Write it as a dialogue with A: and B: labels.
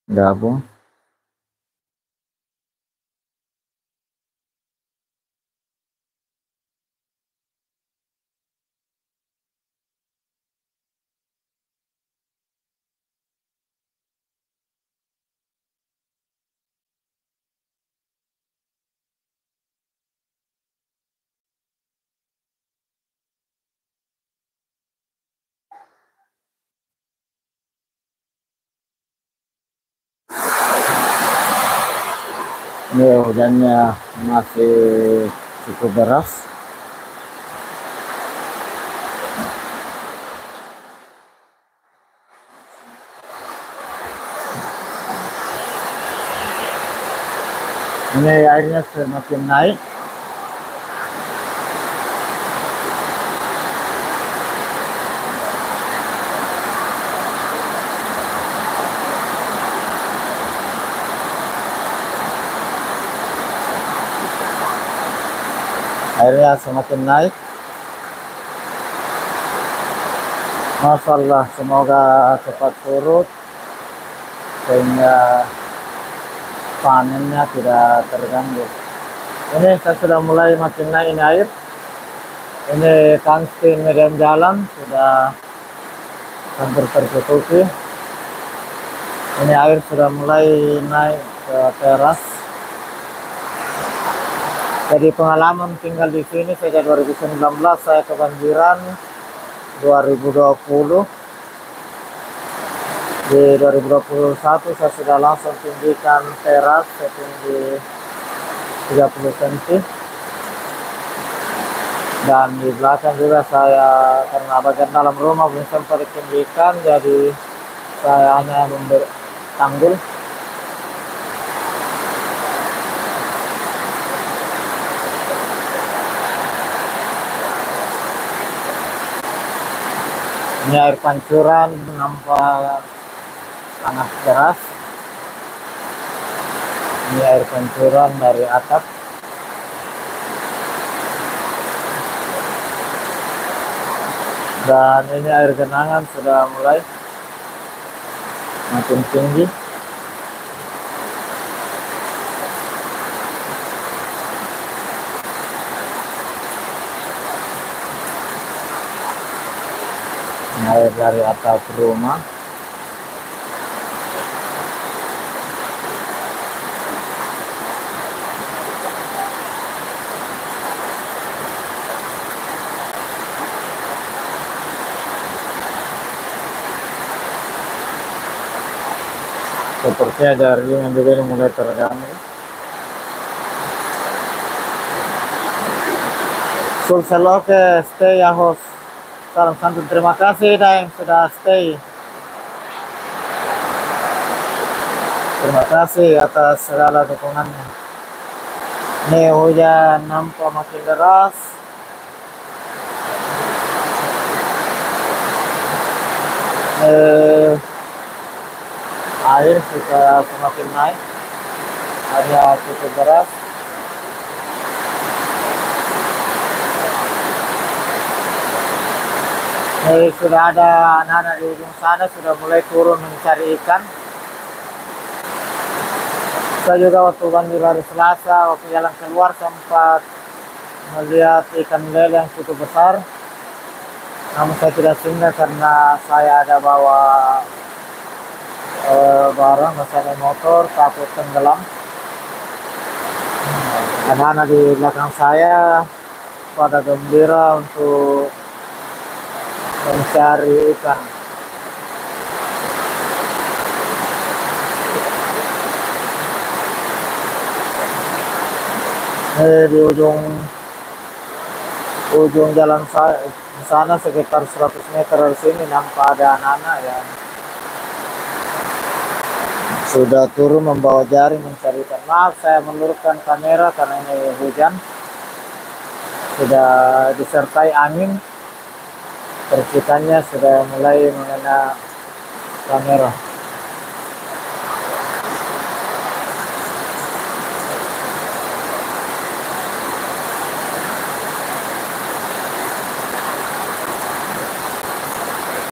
A: gabung. Ini hujannya masih cukup deras. Ini airnya semakin naik. Airnya semakin naik. Masya Allah, semoga cepat surut sehingga panennya tidak terganggu. Ini saya sudah mulai makin naik ini air. Ini kantin median jalan sudah hampir tertutupi. Ini air sudah mulai naik ke teras. Jadi pengalaman tinggal di sini sejak 2019, saya kebanjiran 2020. Di 2021 saya sudah langsung tinggikan teras setinggi 30 cm. Dan di belakang juga saya, karena bagian dalam rumah belum sempat ditinggikan, jadi saya hanya memberi tanggul. Ini air pancuran nampak sangat deras. Ini air pancuran dari atap. Dan ini air genangan sudah mulai makin tinggi. Ini air dari atap rumah. Sepertinya jaringan juga ini mulai terganggu. Sulseloke stay ya host. Salam santun, terima kasih yang sudah stay. Terima kasih atas segala dukungannya. Ini hujan nampak makin deras. Air sudah semakin naik. Airnya cukup deras. Sudah ada anak-anak di ujung sana sudah mulai turun mencari ikan. Saya juga waktu banjir hari Selasa, waktu jalan keluar sempat melihat ikan lele yang cukup besar. Namun saya tidak singgah karena saya ada bawa barang, misalnya motor, takut tenggelam. Anak-anak di belakang saya pada gembira untuk mencari ikan. Di ujung jalan saya di sana sekitar 100 meter dari sini nampak ada anak-anak yang sudah turun membawa jaring mencari ikan. Maaf saya menurunkan kamera karena ini hujan, sudah disertai angin. Percikannya sudah mulai mengena kamera.